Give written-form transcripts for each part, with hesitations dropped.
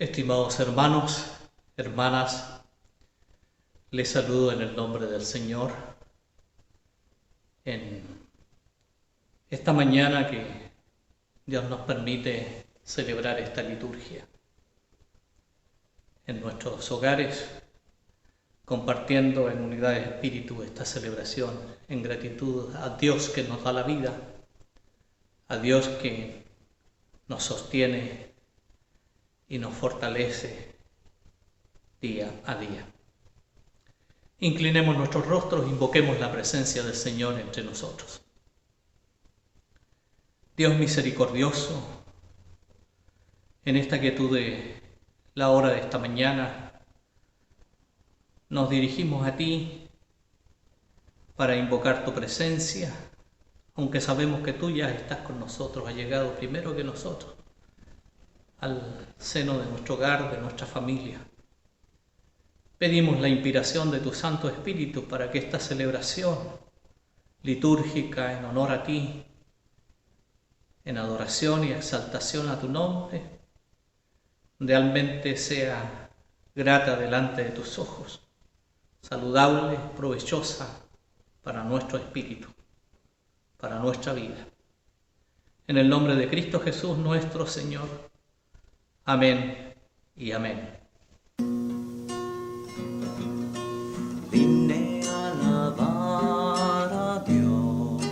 Estimados hermanos, hermanas, les saludo en el nombre del Señor en esta mañana que Dios nos permite celebrar esta liturgia en nuestros hogares, compartiendo en unidad de espíritu esta celebración en gratitud a Dios que nos da la vida, a Dios que nos sostiene y nos fortalece día a día. Inclinemos nuestros rostros, invoquemos la presencia del Señor entre nosotros. Dios misericordioso, en esta quietud de la hora de esta mañana, nos dirigimos a ti para invocar tu presencia, aunque sabemos que tú ya estás con nosotros, has llegado primero que nosotros al seno de nuestro hogar, de nuestra familia. Pedimos la inspiración de tu Santo Espíritu para que esta celebración litúrgica en honor a ti, en adoración y exaltación a tu nombre, realmente sea grata delante de tus ojos, saludable, provechosa para nuestro espíritu, para nuestra vida. En el nombre de Cristo Jesús nuestro Señor. Amén y amén. Vine a alabar a Dios,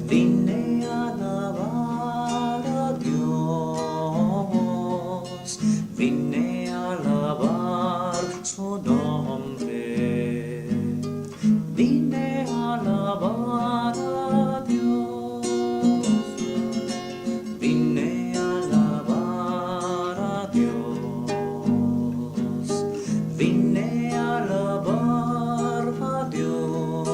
vine a alabar a Dios, vine a alabar su nombre, vine a alabar a Dios, vine a alabar a Dios, vine a alabar a Dios,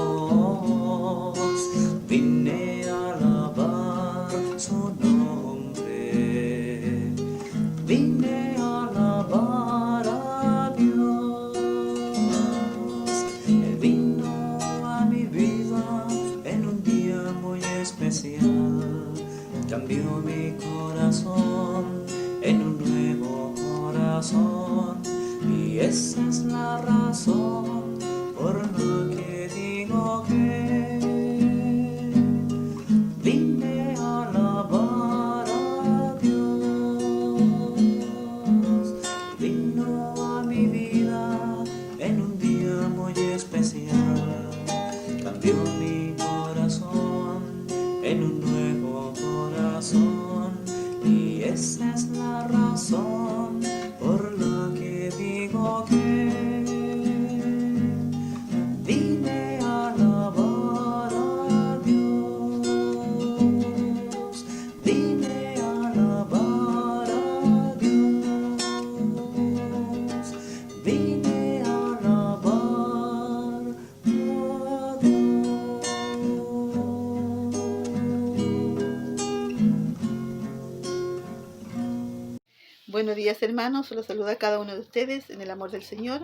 vine a alabar su nombre, vine a alabar a Dios. Él vino a mi vida en un día muy especial, cambió mi corazón en un nuevo corazón, y esa es la razón por la que digo que vine a alabar a Dios. Vino a mi vida en un día muy especial, cambió mi corazón en un nuevo corazón, y esa es la razón por la que digo que vine a alabar a Dios, vine a alabar a Dios, vine a alabar a Dios. Buenos días, hermanos, los saluda a cada uno de ustedes en el amor del Señor,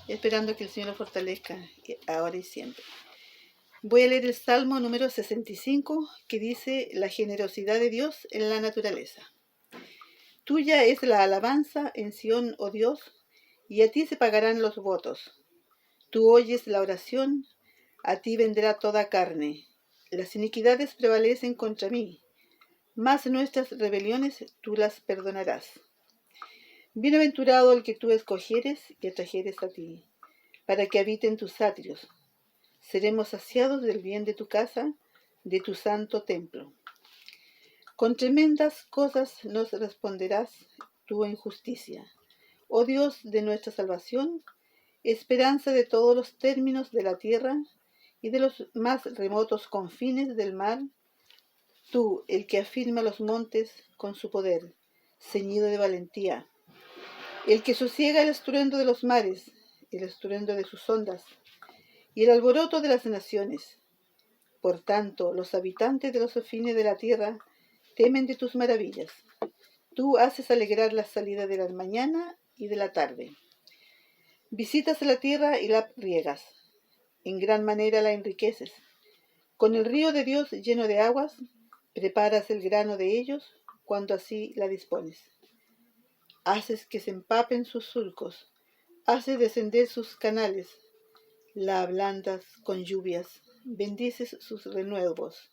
esperando que el Señor los fortalezca ahora y siempre. Voy a leer el Salmo número 65, que dice: la generosidad de Dios en la naturaleza. Tuya es la alabanza en Sión, oh Dios, y a ti se pagarán los votos. Tú oyes la oración, a ti vendrá toda carne. Las iniquidades prevalecen contra mí, mas nuestras rebeliones tú las perdonarás. Bienaventurado el que tú escogieres y atrajeres a ti, para que habite en tus atrios. Seremos saciados del bien de tu casa, de tu santo templo. Con tremendas cosas nos responderás tú en justicia. Oh Dios de nuestra salvación, esperanza de todos los términos de la tierra y de los más remotos confines del mar, tú, el que afirma los montes con su poder, ceñido de valentía, el que sosiega el estruendo de los mares, el estruendo de sus ondas, y el alboroto de las naciones. Por tanto, los habitantes de los fines de la tierra temen de tus maravillas. Tú haces alegrar la salida de la mañana y de la tarde. Visitas la tierra y la riegas. En gran manera la enriqueces. Con el río de Dios lleno de aguas, preparas el grano de ellos cuando así la dispones. Haces que se empapen sus surcos, haces descender sus canales, la ablandas con lluvias, bendices sus renuevos.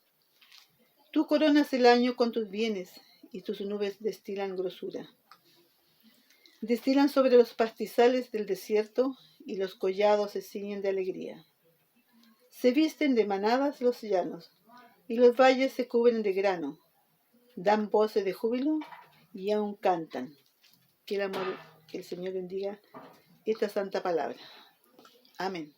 Tú coronas el año con tus bienes, y tus nubes destilan grosura. Destilan sobre los pastizales del desierto, y los collados se ciñen de alegría. Se visten de manadas los llanos, y los valles se cubren de grano. Dan voces de júbilo y aún cantan. Que el Señor bendiga esta santa palabra. Amén.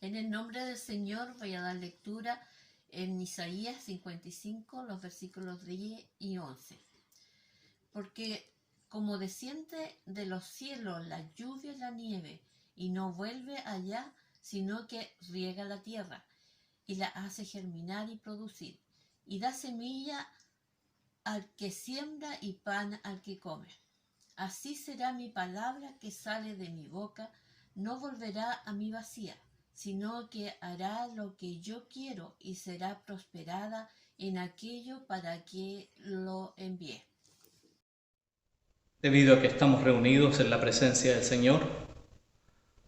En el nombre del Señor voy a dar lectura en Isaías 55, los versículos 10 y 11. Porque como desciende de los cielos la lluvia y la nieve, y no vuelve allá, sino que riega la tierra, y la hace germinar y producir, y da semilla al que siembra y pan al que come. Así será mi palabra que sale de mi boca, no volverá a mí vacía, sino que hará lo que yo quiero y será prosperada en aquello para que lo envié. Debido a que estamos reunidos en la presencia del Señor,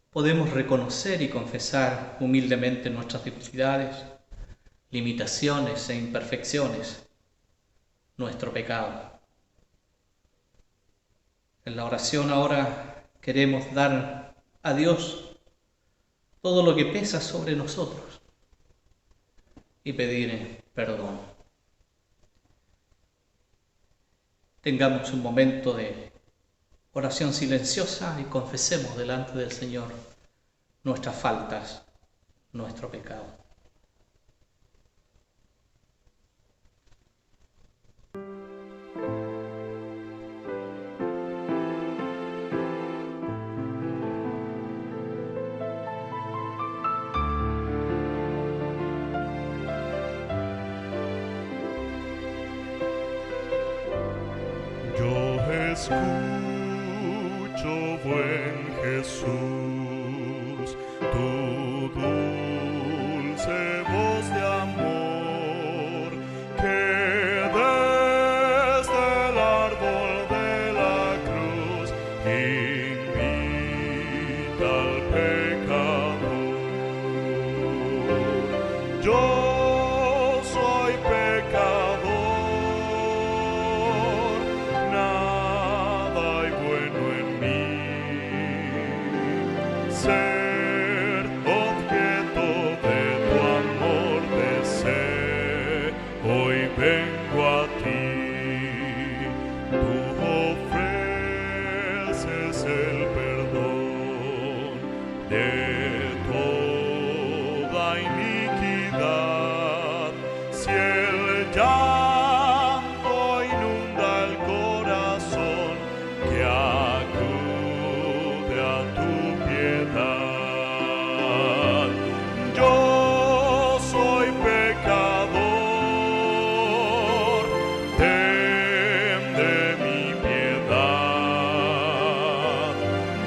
podemos reconocer y confesar humildemente nuestras debilidades, limitaciones e imperfecciones, nuestro pecado. En la oración ahora queremos dar a Dios todo lo que pesa sobre nosotros y pedir perdón. Tengamos un momento de oración silenciosa y confesemos delante del Señor nuestras faltas, nuestro pecado. Escucho, buen Jesús, tu dulce voz de amor, que desde el árbol de la cruz invita al pecador. Yo soy pecador. de toda iniquidad. Si el llanto inunda el corazón, que acude a tu piedad. Yo soy pecador, ten de mi piedad.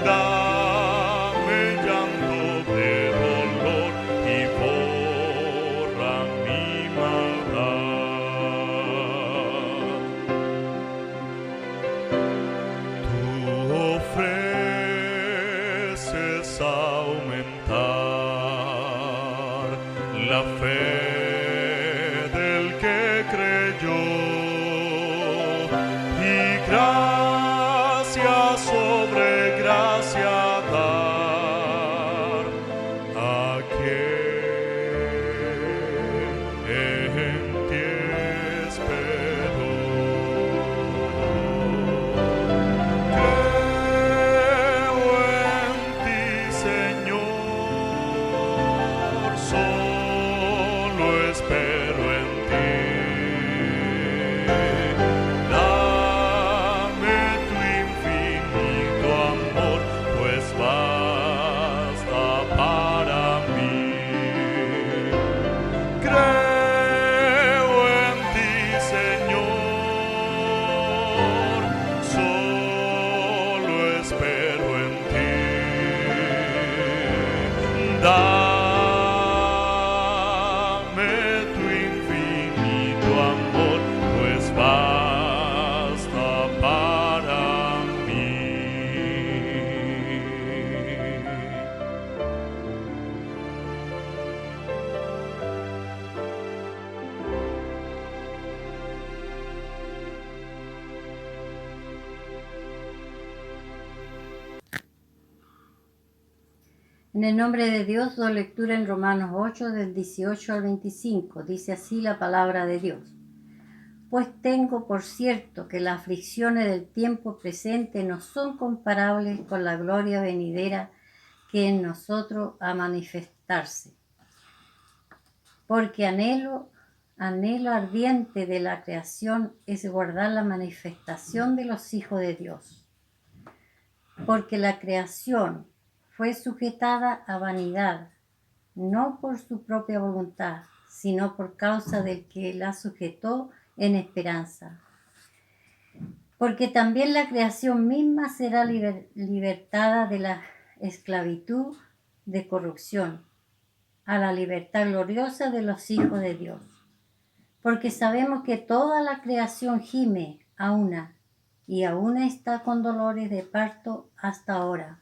Dame llanto de dolor y borra mi maldad. Tú ofreces aumentar la fe del que creyó, y gracia sobre gracia dar a quien en ti esperó. Creo en ti, Señor, solo espero en ti. Dame tu infinito amor, pues basta para mí. Creo en ti, Señor, solo espero en ti. Dame tu infinito amor, pues basta para mí. En el nombre de Dios, doy lectura en Romanos 8, del 18 al 25. Dice así la palabra de Dios. Pues tengo por cierto que las aflicciones del tiempo presente no son comparables con la gloria venidera que en nosotros ha manifestarse. Porque anhelo ardiente de la creación es guardar la manifestación de los hijos de Dios. Porque la creación fue sujetada a vanidad, no por su propia voluntad, sino por causa del que la sujetó en esperanza. Porque también la creación misma será libertada de la esclavitud de corrupción a la libertad gloriosa de los hijos de Dios. Porque sabemos que toda la creación gime a una, y aún está con dolores de parto hasta ahora.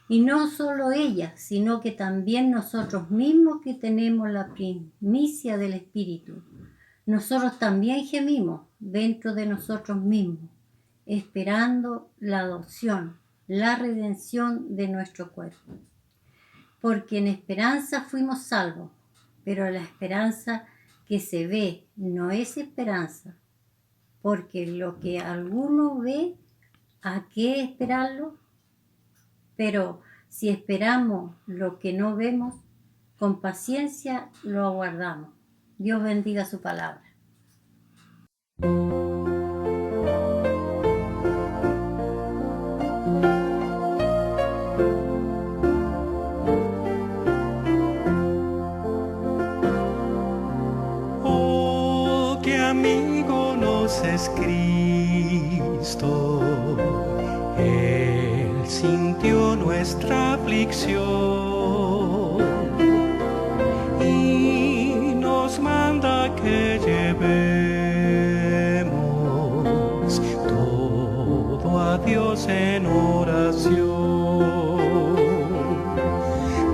Y no solo ella, sino que también nosotros mismos que tenemos la primicia del Espíritu. Nosotros también gemimos dentro de nosotros mismos, esperando la adopción, la redención de nuestro cuerpo. Porque en esperanza fuimos salvos, pero la esperanza que se ve no es esperanza, porque lo que alguno ve, ¿a qué esperarlo? Pero si esperamos lo que no vemos, con paciencia lo aguardamos. Dios bendiga su palabra. Oh, qué amigo nos es Cristo. Él sintió nuestra aflicción y nos manda que llevemos todo a Dios en oración.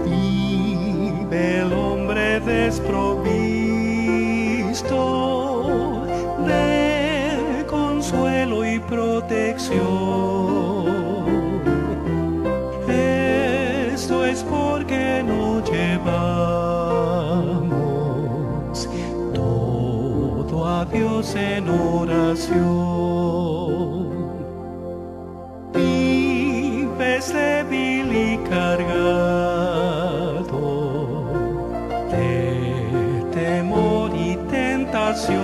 Vive el hombre desprovisto de consuelo y protección. Esto es porque no llevamos todo a Dios en oración. Vives débil y caído, cargado de temor y tentación.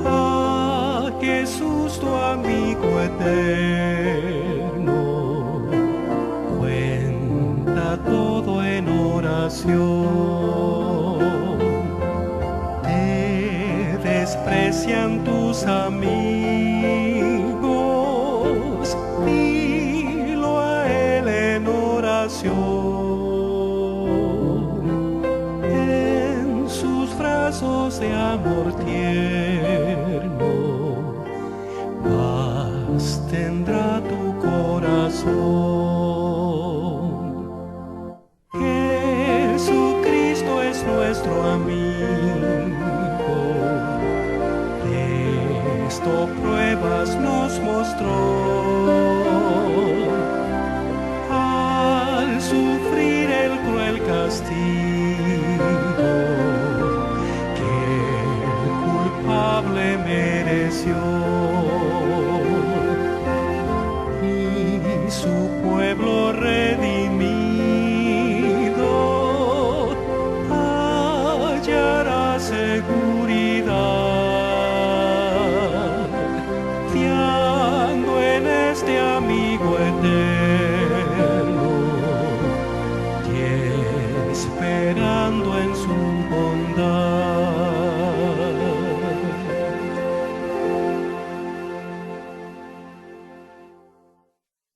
A Jesús tu amigo eterno, cuenta todo en oración. Te desprecian tus amigos, dilo a él en oración. En sus brazos de amor tierno, paz tendrá tu corazón. Jesucristo es nuestro amigo, de esto pruebas nos mostró. Al sufrir el cruel castigo que el culpable mereció, y su pueblo redimido hallará seguridad, fiando en este amigo eterno y esperando en su bondad.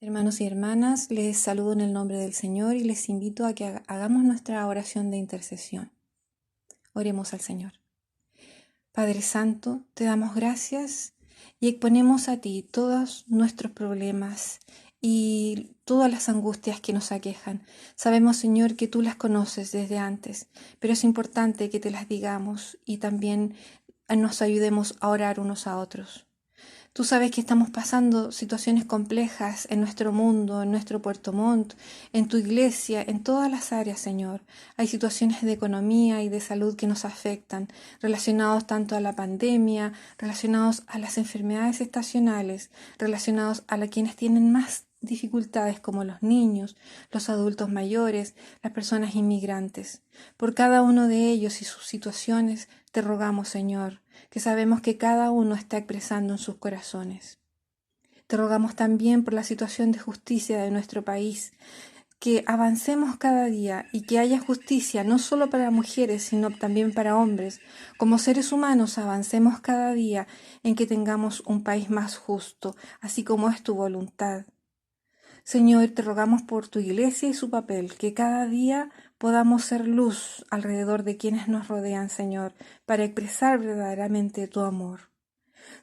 Hermanos y hermanas, les saludo en el nombre del Señor y les invito a que hagamos nuestra oración de intercesión. Oremos al Señor. Padre Santo, te damos gracias y exponemos a ti todos nuestros problemas y todas las angustias que nos aquejan. Sabemos, Señor, que tú las conoces desde antes, pero es importante que te las digamos y también nos ayudemos a orar unos a otros. Tú sabes que estamos pasando situaciones complejas en nuestro mundo, en nuestro Puerto Montt, en tu iglesia, en todas las áreas, Señor. Hay situaciones de economía y de salud que nos afectan, relacionados tanto a la pandemia, relacionados a las enfermedades estacionales, relacionados a quienes tienen más dificultades como los niños, los adultos mayores, las personas inmigrantes. Por cada uno de ellos y sus situaciones te rogamos, Señor, que sabemos que cada uno está expresando en sus corazones. Te rogamos también por la situación de justicia de nuestro país, que avancemos cada día y que haya justicia no solo para mujeres, sino también para hombres. Como seres humanos avancemos cada día en que tengamos un país más justo, así como es tu voluntad. Señor, te rogamos por tu iglesia y su papel, que cada día podamos ser luz alrededor de quienes nos rodean, Señor, para expresar verdaderamente tu amor.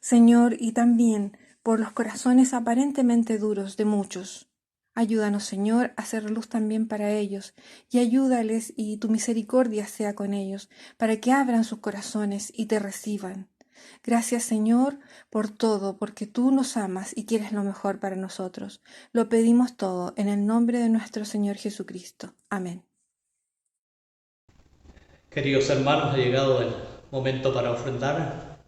Señor, y también por los corazones aparentemente duros de muchos. Ayúdanos, Señor, a ser luz también para ellos, y ayúdales y tu misericordia sea con ellos, para que abran sus corazones y te reciban. Gracias, Señor, por todo, porque tú nos amas y quieres lo mejor para nosotros. Lo pedimos todo en el nombre de nuestro Señor Jesucristo. Amén. Queridos hermanos, ha llegado el momento para ofrendar.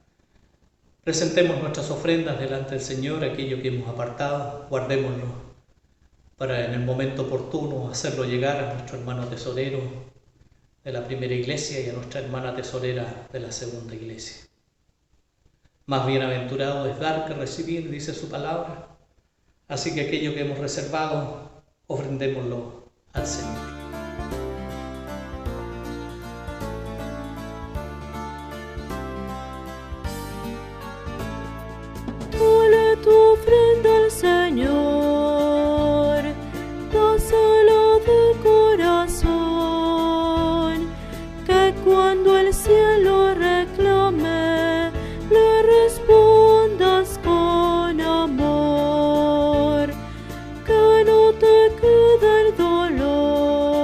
Presentemos nuestras ofrendas delante del Señor, aquello que hemos apartado, guardémoslo para en el momento oportuno hacerlo llegar a nuestro hermano tesorero de la primera iglesia y a nuestra hermana tesorera de la segunda iglesia. Más bienaventurado es dar que recibir, dice su palabra. Así que aquello que hemos reservado, ofrendémoslo al Señor. Dale tu ofrenda al Señor, dásela de corazón, que cuando el cielo reclame, le respondas con amor, que no te quede el dolor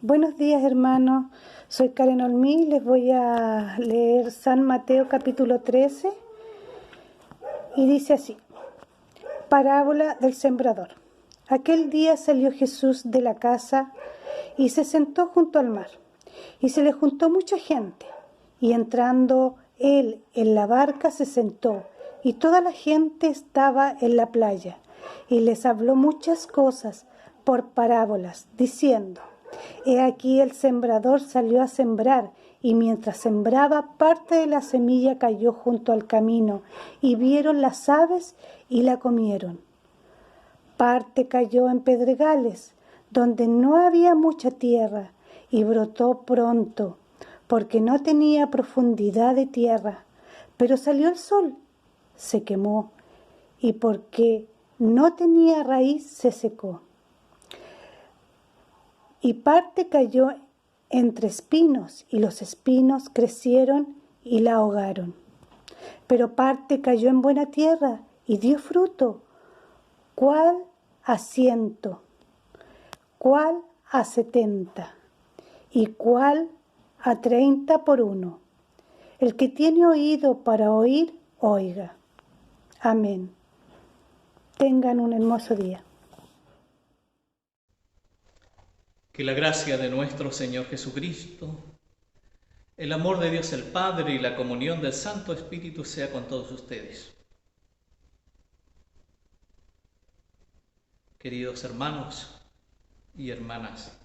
Buenos días, hermanos. Soy Karen Olmí. Les voy a leer San Mateo capítulo 13 y dice así: Parábola del sembrador. Aquel día salió Jesús de la casa y se sentó junto al mar, y se le juntó mucha gente, y entrando él en la barca se sentó, y toda la gente estaba en la playa, y les habló muchas cosas por parábolas, diciendo: He aquí el sembrador salió a sembrar, y mientras sembraba, parte de la semilla cayó junto al camino, y vieron las aves y la comieron. Parte cayó en pedregales, donde no había mucha tierra, y brotó pronto, porque no tenía profundidad de tierra. Pero salió el sol, se quemó, y porque no tenía raíz, se secó. Y parte cayó entre espinos, y los espinos crecieron y la ahogaron. Pero parte cayó en buena tierra, y dio fruto, cuál a 100, cuál a 70, y cuál a 30 por uno. El que tiene oído para oír, oiga. Amén. Tengan un hermoso día. Que la gracia de nuestro Señor Jesucristo, el amor de Dios el Padre y la comunión del Santo Espíritu sea con todos ustedes. Queridos hermanos y hermanas,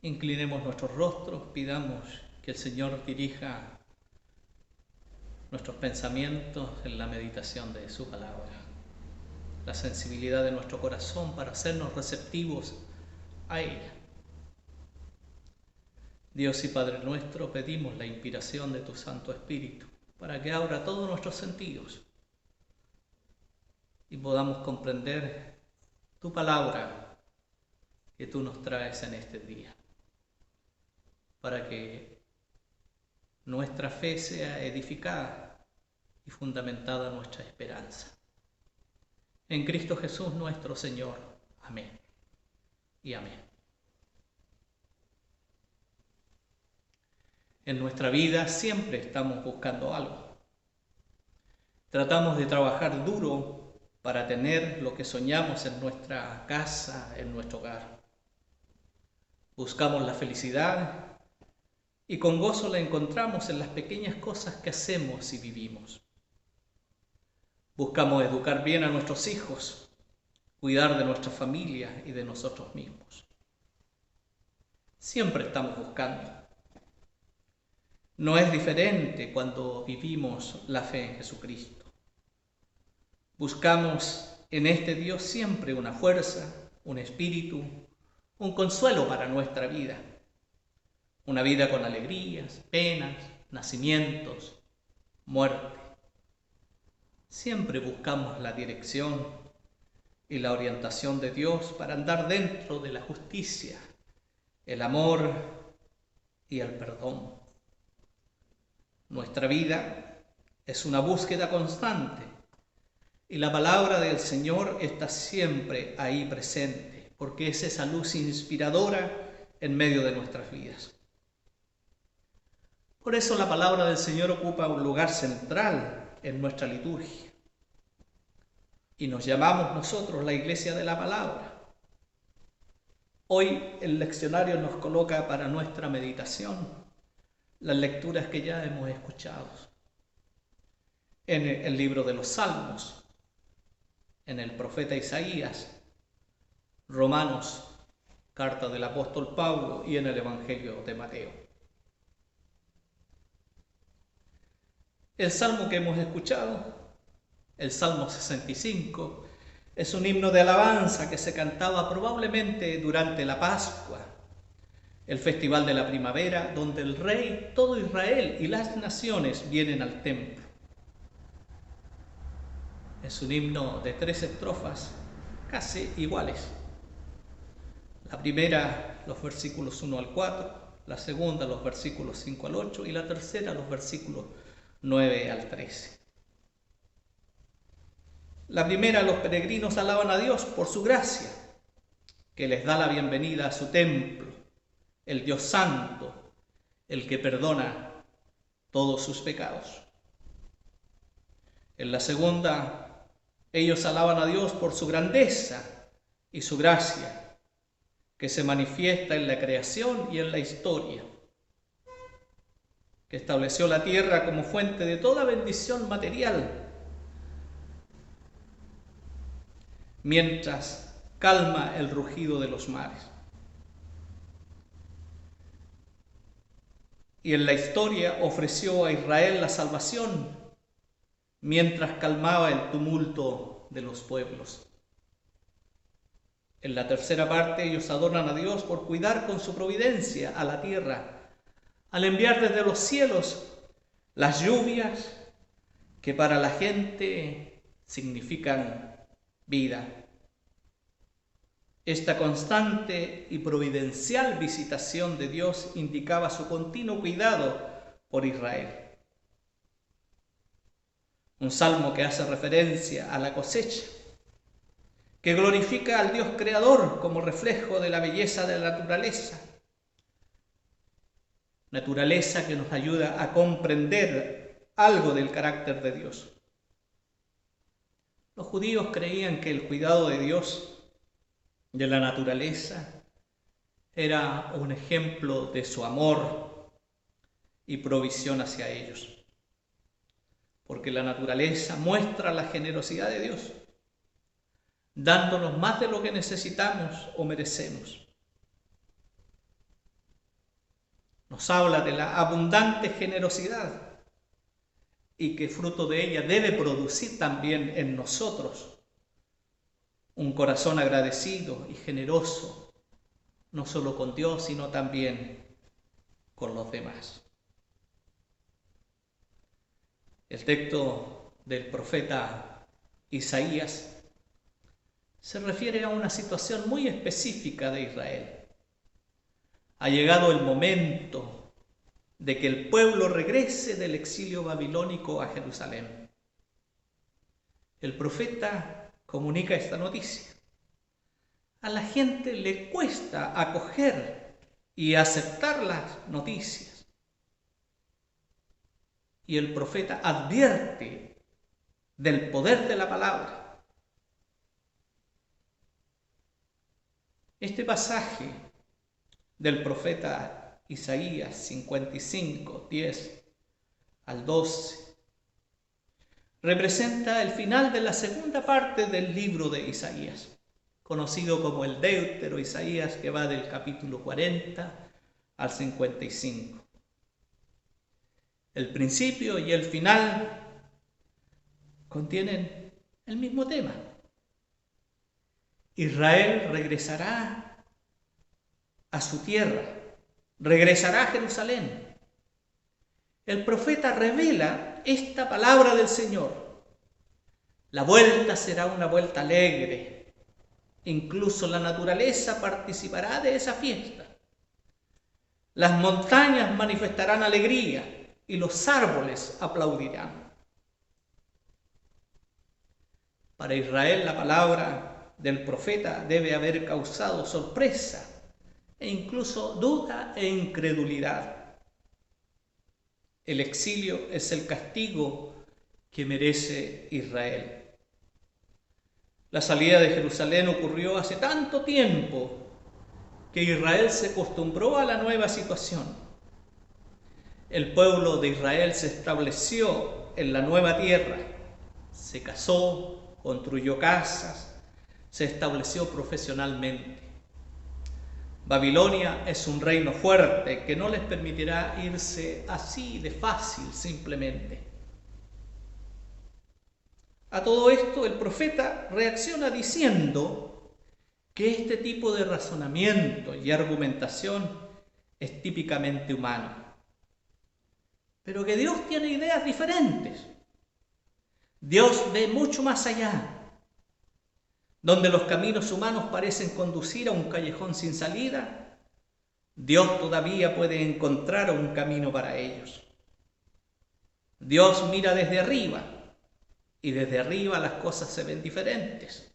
inclinemos nuestros rostros, pidamos que el Señor dirija nuestros pensamientos en la meditación de su palabra, la sensibilidad de nuestro corazón para hacernos receptivos a ella. Dios y Padre nuestro, pedimos la inspiración de tu Santo Espíritu para que abra todos nuestros sentidos y podamos comprender tu palabra que tú nos traes en este día, para que nuestra fe sea edificada y fundamentada en nuestra esperanza. En Cristo Jesús nuestro Señor. Amén y amén. En nuestra vida siempre estamos buscando algo. Tratamos de trabajar duro para tener lo que soñamos en nuestra casa, en nuestro hogar. Buscamos la felicidad y con gozo la encontramos en las pequeñas cosas que hacemos y vivimos. Buscamos educar bien a nuestros hijos, cuidar de nuestra familia y de nosotros mismos. Siempre estamos buscando. No es diferente cuando vivimos la fe en Jesucristo. Buscamos en este Dios siempre una fuerza, un espíritu, un consuelo para nuestra vida. Una vida con alegrías, penas, nacimientos, muerte. Siempre buscamos la dirección y la orientación de Dios para andar dentro de la justicia, el amor y el perdón. Nuestra vida es una búsqueda constante y la palabra del Señor está siempre ahí presente, porque es esa luz inspiradora en medio de nuestras vidas. Por eso la palabra del Señor ocupa un lugar central en nuestra liturgia. Y nos llamamos nosotros la Iglesia de la Palabra. Hoy el leccionario nos coloca para nuestra meditación las lecturas que ya hemos escuchado en el libro de los Salmos, en el profeta Isaías, Romanos, carta del apóstol Pablo y en el Evangelio de Mateo. El salmo que hemos escuchado, el Salmo 65, es un himno de alabanza que se cantaba probablemente durante la Pascua, el festival de la primavera, donde el rey, todo Israel y las naciones vienen al templo. Es un himno de 3 estrofas casi iguales. La primera, los versículos 1 al 4, la segunda, los versículos 5 al 8 y la tercera, los versículos 9 al 13. La primera, los peregrinos alaban a Dios por su gracia, que les da la bienvenida a su templo, el Dios santo, el que perdona todos sus pecados. En la segunda, ellos alaban a Dios por su grandeza y su gracia, que se manifiesta en la creación y en la historia, que estableció la tierra como fuente de toda bendición material, mientras calma el rugido de los mares. Y en la historia ofreció a Israel la salvación, mientras calmaba el tumulto de los pueblos. En la tercera parte ellos adoran a Dios por cuidar con su providencia a la tierra, al enviar desde los cielos las lluvias que para la gente significan vida. Esta constante y providencial visitación de Dios indicaba su continuo cuidado por Israel. Un salmo que hace referencia a la cosecha, que glorifica al Dios creador como reflejo de la belleza de la naturaleza. Naturaleza que nos ayuda a comprender algo del carácter de Dios. Los judíos creían que el cuidado de Dios de la naturaleza era un ejemplo de su amor y provisión hacia ellos, porque la naturaleza muestra la generosidad de Dios, dándonos más de lo que necesitamos o merecemos. Nos habla de la abundante generosidad y que fruto de ella debe producir también en nosotros un corazón agradecido y generoso, no solo con Dios, sino también con los demás. El texto del profeta Isaías se refiere a una situación muy específica de Israel. Ha llegado el momento de que el pueblo regrese del exilio babilónico a Jerusalén. El profeta comunica esta noticia. A la gente le cuesta acoger y aceptar las noticias. Y el profeta advierte del poder de la palabra. Este pasaje del profeta Isaías 55, 10 al 12, representa el final de la segunda parte del libro de Isaías, conocido como el Deutero Isaías, que va del capítulo 40 al 55. El principio y el final contienen el mismo tema. Israel regresará a su tierra, regresará a Jerusalén. El profeta revela esta palabra del Señor. La vuelta será una vuelta alegre. Incluso la naturaleza participará de esa fiesta. Las montañas manifestarán alegría y los árboles aplaudirán. Para Israel la palabra del profeta debe haber causado sorpresa e incluso duda e incredulidad. El exilio es el castigo que merece Israel. La salida de Jerusalén ocurrió hace tanto tiempo que Israel se acostumbró a la nueva situación. El pueblo de Israel se estableció en la nueva tierra, se casó, construyó casas, se estableció profesionalmente. Babilonia es un reino fuerte que no les permitirá irse así de fácil simplemente. A todo esto el profeta reacciona diciendo que este tipo de razonamiento y argumentación es típicamente humano, pero que Dios tiene ideas diferentes. Dios ve mucho más allá. Donde los caminos humanos parecen conducir a un callejón sin salida, Dios todavía puede encontrar un camino para ellos. Dios mira desde arriba, y desde arriba las cosas se ven diferentes.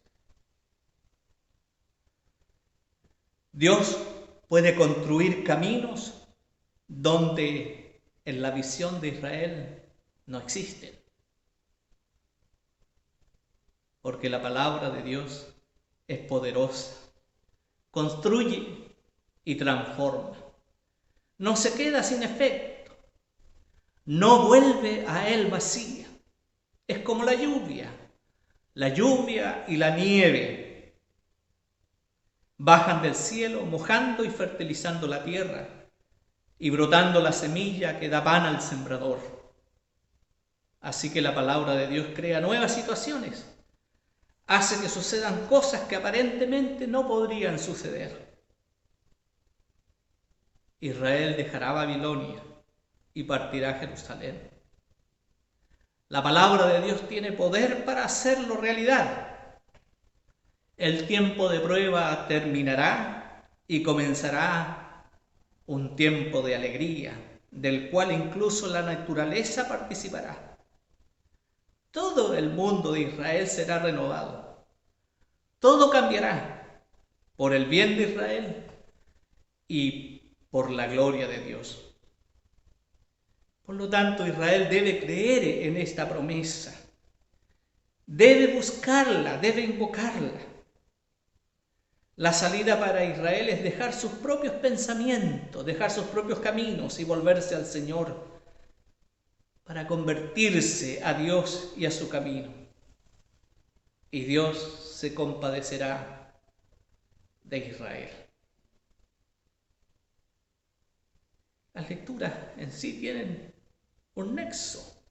Dios puede construir caminos donde en la visión de Israel no existen. Porque la palabra de Dios es poderosa, construye y transforma. No se queda sin efecto, no vuelve a él vacía. Es como la lluvia y la nieve bajan del cielo mojando y fertilizando la tierra y brotando la semilla que da pan al sembrador. Así que la palabra de Dios crea nuevas situaciones, hace que sucedan cosas que aparentemente no podrían suceder. Israel dejará Babilonia y partirá a Jerusalén. La palabra de Dios tiene poder para hacerlo realidad. El tiempo de prueba terminará y comenzará un tiempo de alegría, del cual incluso la naturaleza participará. Todo el mundo de Israel será renovado. Todo cambiará por el bien de Israel y por la gloria de Dios. Por lo tanto, Israel debe creer en esta promesa. Debe buscarla, debe invocarla. La salida para Israel es dejar sus propios pensamientos, dejar sus propios caminos y volverse al Señor para convertirse a Dios y a su camino. Y Dios se compadecerá de Israel. Las lecturas en sí tienen un nexo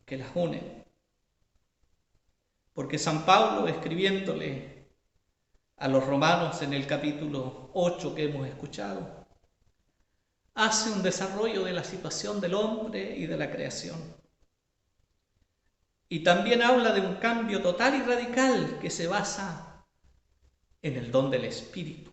que las une. Porque San Pablo, escribiéndole a los romanos en el capítulo 8 que hemos escuchado, hace un desarrollo de la situación del hombre y de la creación. Y también habla de un cambio total y radical que se basa en el don del Espíritu.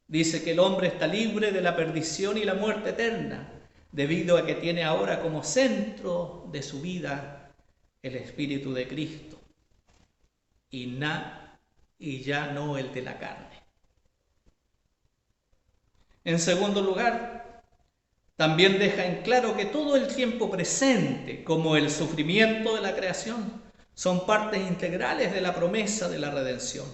Dice que el hombre está libre de la perdición y la muerte eterna, debido a que tiene ahora como centro de su vida el Espíritu de Cristo y ya no el de la carne. En segundo lugar, también deja en claro que todo el tiempo presente, como el sufrimiento de la creación, son partes integrales de la promesa de la redención.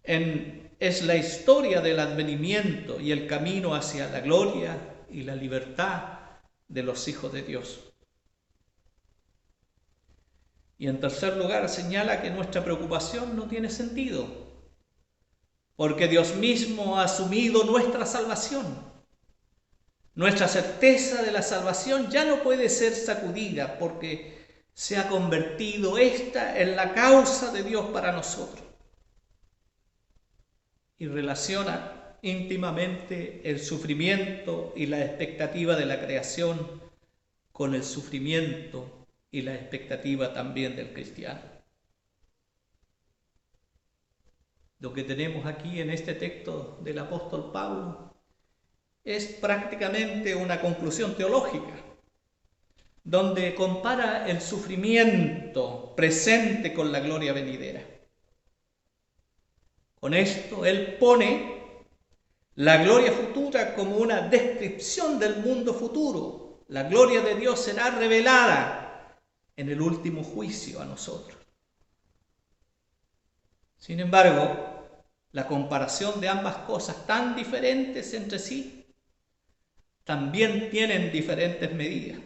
Es la historia del advenimiento y el camino hacia la gloria y la libertad de los hijos de Dios. Y en tercer lugar, señala que nuestra preocupación no tiene sentido, porque Dios mismo ha asumido nuestra salvación. Nuestra certeza de la salvación ya no puede ser sacudida, porque se ha convertido esta en la causa de Dios para nosotros. Y relaciona íntimamente el sufrimiento y la expectativa de la creación con el sufrimiento y la expectativa también del cristiano. Lo que tenemos aquí en este texto del apóstol Pablo es prácticamente una conclusión teológica, donde compara el sufrimiento presente con la gloria venidera. Con esto, él pone la gloria futura como una descripción del mundo futuro. La gloria de Dios será revelada en el último juicio a nosotros. Sin embargo, la comparación de ambas cosas tan diferentes entre sí también tienen diferentes medidas.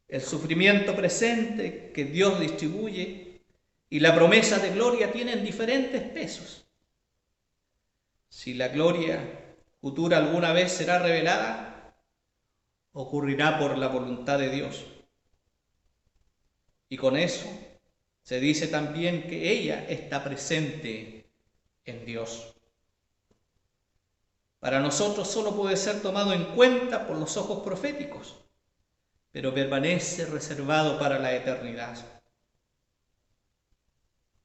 El sufrimiento presente que Dios distribuye y la promesa de gloria tienen diferentes pesos. Si la gloria futura alguna vez será revelada, ocurrirá por la voluntad de Dios. Y con eso se dice también que ella está presente en Dios. Para nosotros solo puede ser tomado en cuenta por los ojos proféticos, pero permanece reservado para la eternidad.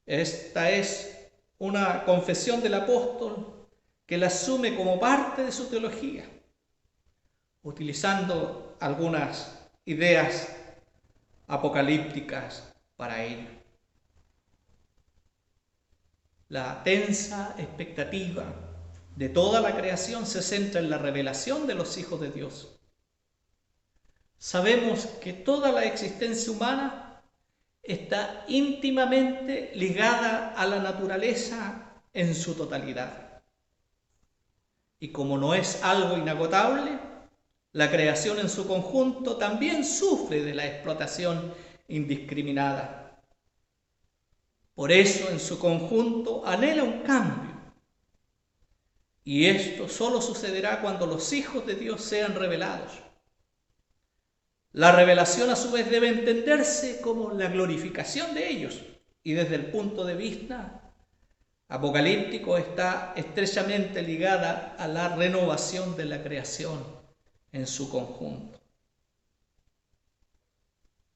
Esta es una confesión del apóstol que la asume como parte de su teología, utilizando algunas ideas apocalípticas para ello. La tensa expectativa de toda la creación se centra en la revelación de los hijos de Dios. Sabemos que toda la existencia humana está íntimamente ligada a la naturaleza en su totalidad. Y como no es algo inagotable, la creación en su conjunto también sufre de la explotación indiscriminada. Por eso en su conjunto anhela un cambio. Y esto solo sucederá cuando los hijos de Dios sean revelados. La revelación a su vez debe entenderse como la glorificación de ellos, y desde el punto de vista apocalíptico está estrechamente ligada a la renovación de la creación en su conjunto.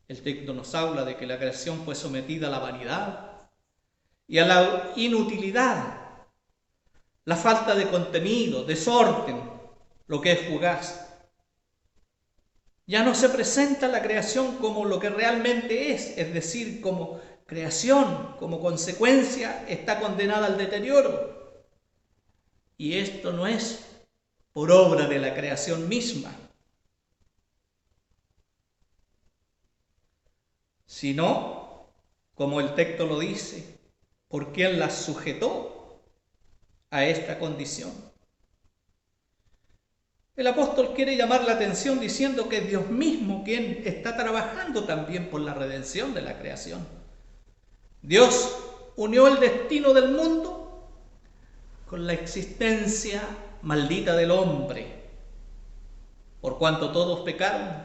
El texto nos habla de que la creación fue sometida a la vanidad y a la inutilidad, la falta de contenido, desorden, lo que es fugaz. Ya no se presenta la creación como lo que realmente es decir, como creación, como consecuencia, está condenada al deterioro. Y esto no es por obra de la creación misma, sino, como el texto lo dice, por quien la sujetó a esta condición. El apóstol quiere llamar la atención diciendo que es Dios mismo quien está trabajando también por la redención de la creación. Dios unió el destino del mundo con la existencia maldita del hombre. Por cuanto todos pecaron,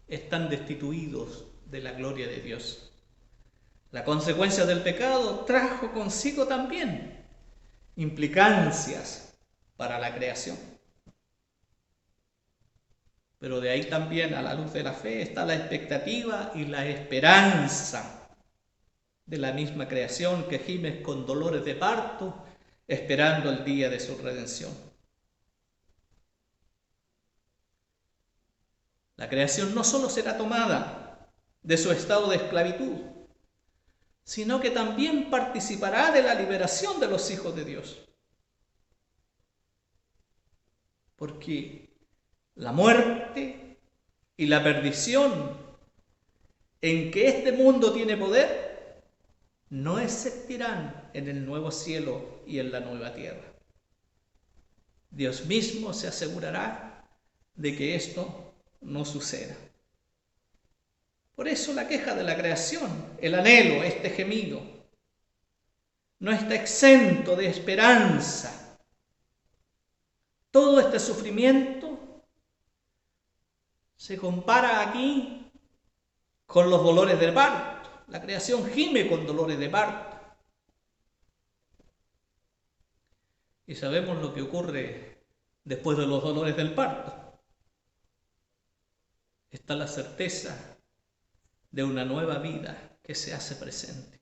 están destituidos de la gloria de Dios. La consecuencia del pecado trajo consigo también implicancias para la creación. Pero de ahí también, a la luz de la fe, está la expectativa y la esperanza de la misma creación que gime con dolores de parto, esperando el día de su redención. La creación no solo será tomada de su estado de esclavitud, sino que también participará de la liberación de los hijos de Dios. Porque la muerte y la perdición en que este mundo tiene poder no existirán en el nuevo cielo y en la nueva tierra. Dios mismo se asegurará de que esto no suceda. Por eso la queja de la creación, el anhelo, este gemido, no está exento de esperanza. Todo este sufrimiento se compara aquí con los dolores del parto. La creación gime con dolores de parto. Y sabemos lo que ocurre después de los dolores del parto. Está la certeza de una nueva vida que se hace presente.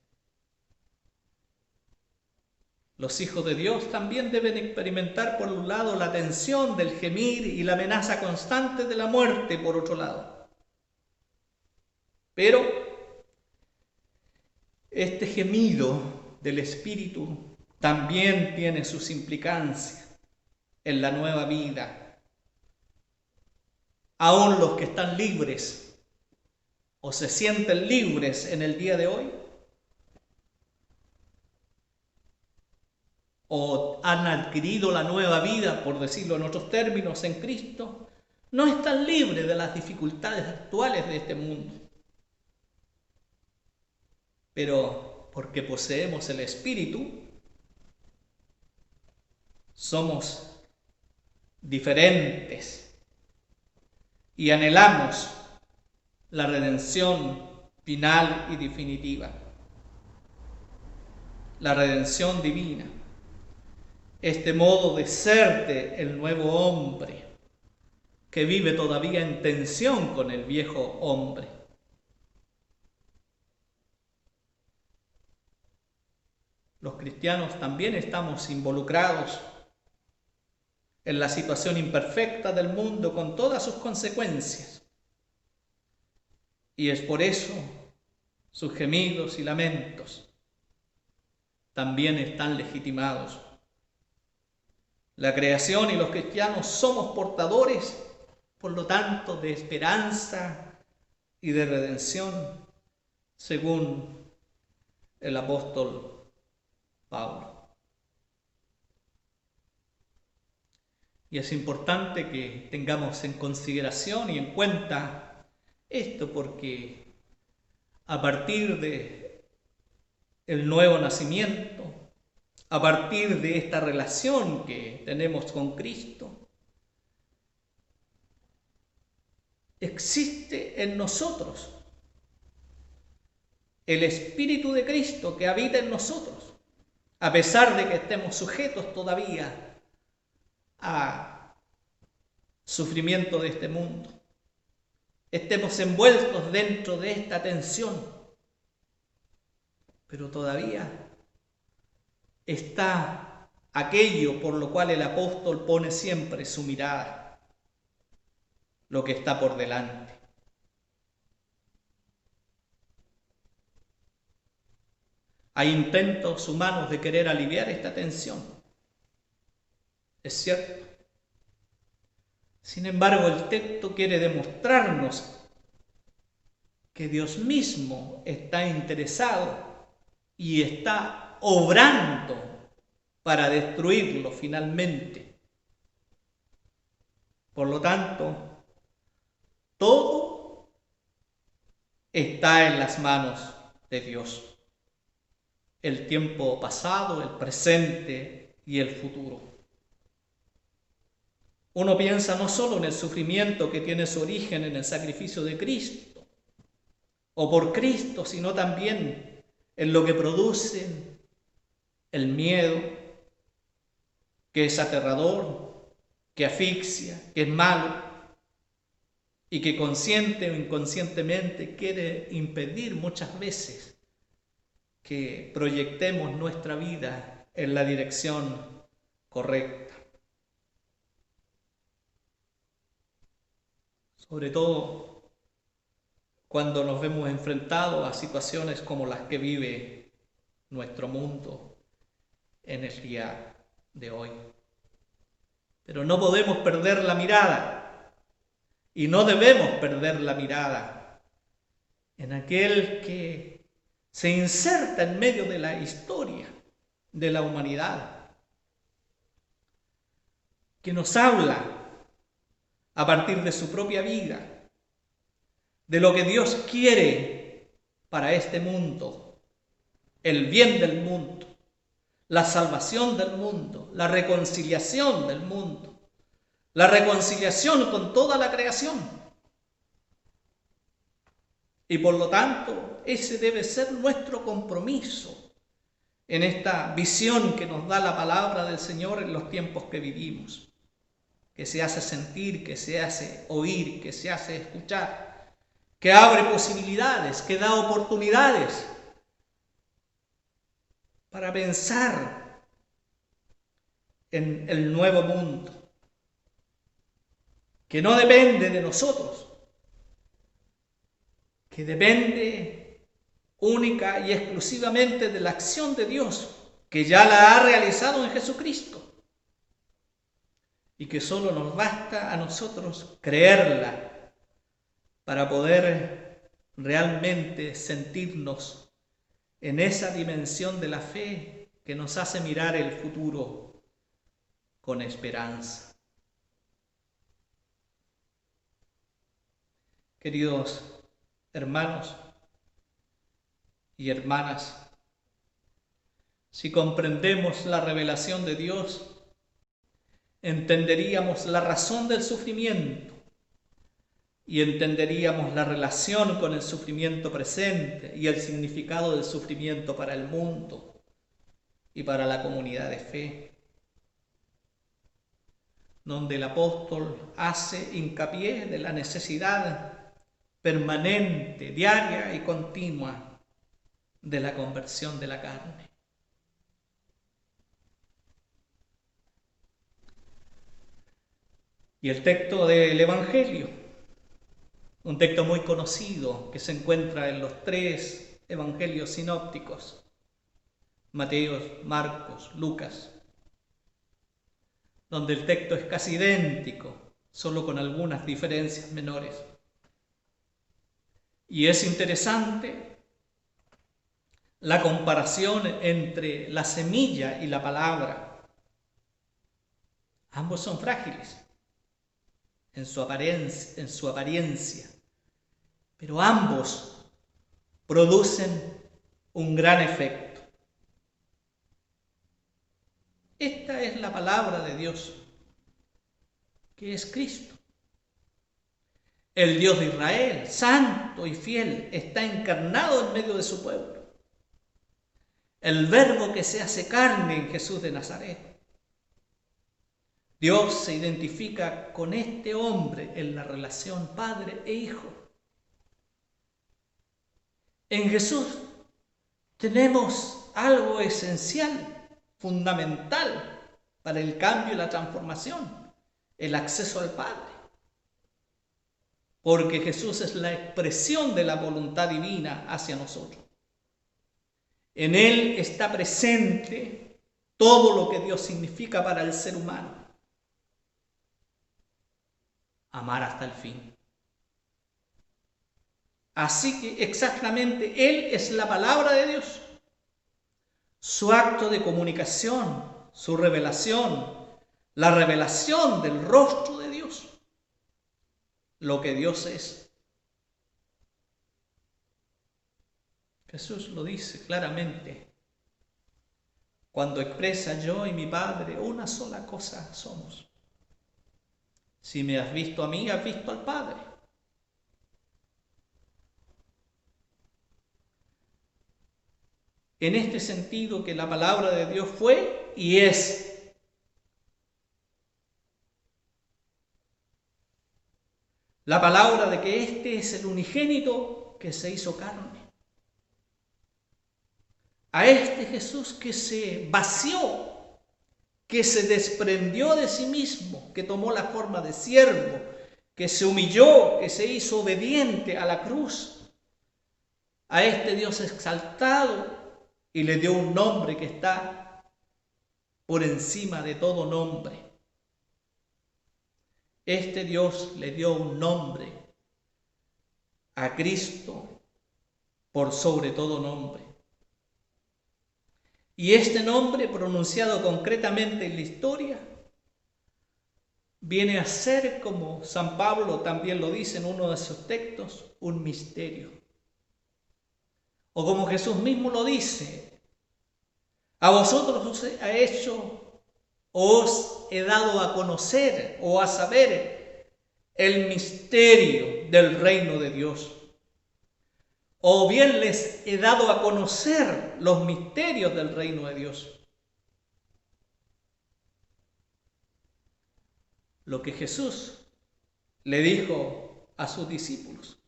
Los hijos de Dios también deben experimentar, por un lado, la tensión del gemir y la amenaza constante de la muerte, por otro lado. Pero este gemido del Espíritu también tiene sus implicancias en la nueva vida. Aún los que están libres o se sienten libres en el día de hoy, o han adquirido la nueva vida, por decirlo en otros términos, en Cristo, no están libres de las dificultades actuales de este mundo. Pero porque poseemos el Espíritu, somos diferentes y anhelamos la redención final y definitiva, la redención divina. Este modo de ser del nuevo hombre que vive todavía en tensión con el viejo hombre. Los cristianos también estamos involucrados en la situación imperfecta del mundo con todas sus consecuencias. Y es por eso sus gemidos y lamentos. también están legitimados. La creación y los cristianos somos portadores, por lo tanto, de esperanza y de redención, según el apóstol Pablo. Y es importante que tengamos en consideración y en cuenta esto, porque a partir de el nuevo nacimiento, a partir de esta relación que tenemos con Cristo, existe en nosotros el Espíritu de Cristo que habita en nosotros, a pesar de que estemos sujetos todavía a sufrimiento de este mundo, estemos envueltos dentro de esta tensión, pero todavía está aquello por lo cual el apóstol pone siempre su mirada, lo que está por delante. Hay intentos humanos de querer aliviar esta tensión, es cierto. Sin embargo, el texto quiere demostrarnos que Dios mismo está interesado y está obrando para destruirlo finalmente. Por lo tanto, todo está en las manos de Dios. El tiempo pasado, el presente y el futuro. Uno piensa no solo en el sufrimiento que tiene su origen en el sacrificio de Cristo o por Cristo, sino también en lo que produce el miedo, que es aterrador, que asfixia, que es malo y que consciente o inconscientemente quiere impedir muchas veces que proyectemos nuestra vida en la dirección correcta. Sobre todo cuando nos vemos enfrentados a situaciones como las que vive nuestro mundo en el día de hoy. Pero no podemos perder la mirada y no debemos perder la mirada en aquel que se inserta en medio de la historia de la humanidad, que nos habla a partir de su propia vida, de lo que Dios quiere para este mundo, el bien del mundo, la salvación del mundo, la reconciliación del mundo, la reconciliación con toda la creación. Y por lo tanto, ese debe ser nuestro compromiso en esta visión que nos da la palabra del Señor en los tiempos que vivimos, que se hace sentir, que se hace oír, que se hace escuchar, que abre posibilidades, que da oportunidades para pensar en el nuevo mundo, que no depende de nosotros, que depende única y exclusivamente de la acción de Dios, que ya la ha realizado en Jesucristo, y que solo nos basta a nosotros creerla para poder realmente sentirnos en esa dimensión de la fe que nos hace mirar el futuro con esperanza. Queridos hermanos y hermanas, si comprendemos la revelación de Dios, entenderíamos la razón del sufrimiento y entenderíamos la relación con el sufrimiento presente y el significado del sufrimiento para el mundo y para la comunidad de fe, donde el apóstol hace hincapié de la necesidad permanente, diaria y continua de la conversión de la carne. Y el texto del Evangelio, un texto muy conocido que se encuentra en los 3 evangelios sinópticos, Mateo, Marcos, Lucas, donde el texto es casi idéntico, solo con algunas diferencias menores. Y es interesante la comparación entre la semilla y la palabra. Ambos son frágiles en su apariencia, pero ambos producen un gran efecto. Esta es la palabra de Dios, que es Cristo. El Dios de Israel, santo y fiel, está encarnado en medio de su pueblo. El Verbo que se hace carne en Jesús de Nazaret. Dios se identifica con este hombre en la relación padre e hijo. En Jesús tenemos algo esencial, fundamental para el cambio y la transformación, el acceso al Padre. Porque Jesús es la expresión de la voluntad divina hacia nosotros. En Él está presente todo lo que Dios significa para el ser humano. Amar hasta el fin. Así que exactamente Él es la palabra de Dios. Su acto de comunicación, su revelación, la revelación del rostro de Dios. Lo que Dios es. Jesús lo dice claramente cuando expresa: yo y mi Padre una sola cosa somos. Si me has visto a mí, has visto al Padre. En este sentido que la palabra de Dios fue y es. La palabra de que este es el unigénito que se hizo carne. A este Jesús que se vació, que se desprendió de sí mismo, que tomó la forma de siervo, que se humilló, que se hizo obediente a la cruz. A este Dios exaltado y le dio un nombre que está por encima de todo nombre. Este Dios le dio un nombre a Cristo por sobre todo nombre. Y este nombre, pronunciado concretamente en la historia, viene a ser, como San Pablo también lo dice en uno de sus textos, un misterio. O como Jesús mismo lo dice: a vosotros os he dado a conocer o a saber el misterio del reino de Dios. O bien les he dado a conocer los misterios del reino de Dios. Lo que Jesús le dijo a sus discípulos.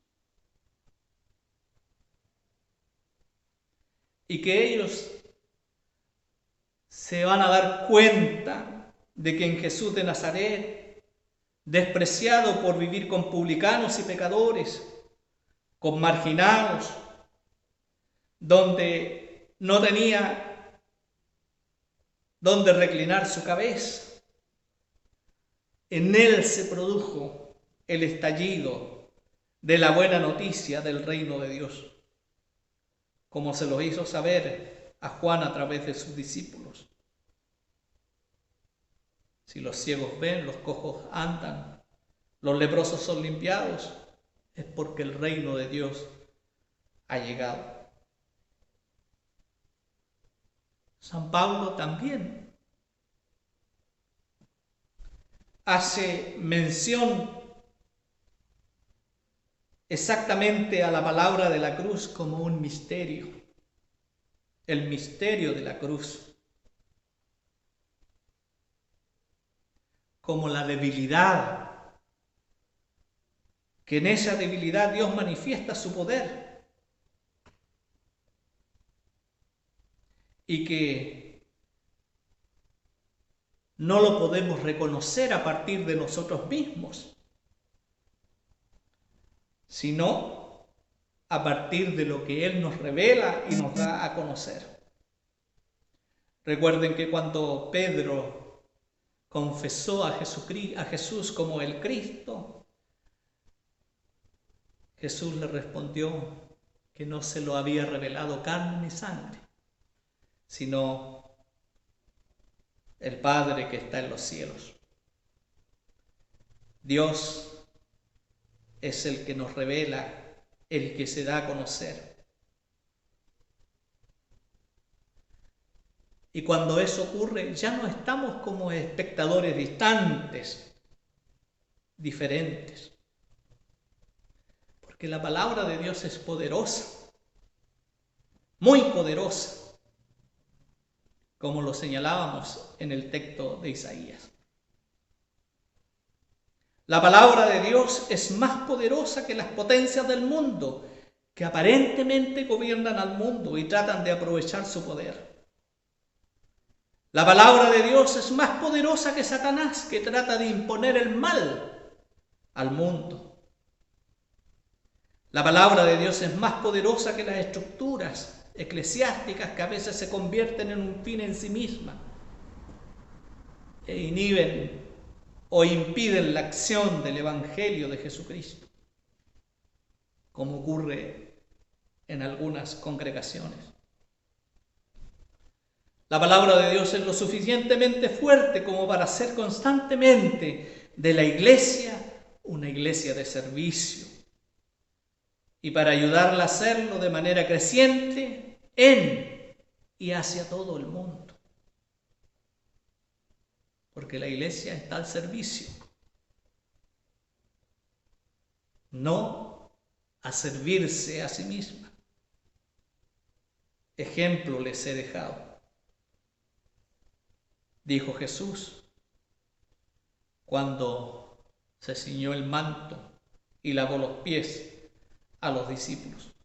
Y que ellos se van a dar cuenta de que en Jesús de Nazaret, despreciado por vivir con publicanos y pecadores, con marginados, donde no tenía donde reclinar su cabeza, en él se produjo el estallido de la buena noticia del reino de Dios, como se lo hizo saber a Juan a través de sus discípulos. Si los ciegos ven, los cojos andan, los leprosos son limpiados, es porque el reino de Dios ha llegado. San Pablo también hace mención exactamente a la palabra de la cruz como un misterio, el misterio de la cruz, como la debilidad, que en esa debilidad Dios manifiesta su poder y que no lo podemos reconocer a partir de nosotros mismos, sino a partir de lo que Él nos revela y nos da a conocer. Recuerden que cuando Pedro confesó a Jesús como el Cristo, Jesús le respondió que no se lo había revelado carne ni sangre, sino el Padre que está en los cielos. Dios es el que nos revela, el que se da a conocer. Y cuando eso ocurre, ya no estamos como espectadores distantes, diferentes. Porque la palabra de Dios es poderosa, muy poderosa, como lo señalábamos en el texto de Isaías. La palabra de Dios es más poderosa que las potencias del mundo, que aparentemente gobiernan al mundo y tratan de aprovechar su poder. La palabra de Dios es más poderosa que Satanás, que trata de imponer el mal al mundo. La palabra de Dios es más poderosa que las estructuras eclesiásticas que a veces se convierten en un fin en sí mismas e inhiben o impiden la acción del Evangelio de Jesucristo, como ocurre en algunas congregaciones. La palabra de Dios es lo suficientemente fuerte como para hacer constantemente de la iglesia una iglesia de servicio y para ayudarla a hacerlo de manera creciente en y hacia todo el mundo. Porque la iglesia está al servicio, no a servirse a sí misma. Ejemplo les he dejado, dijo Jesús cuando se ciñó el manto y lavó los pies a los discípulos.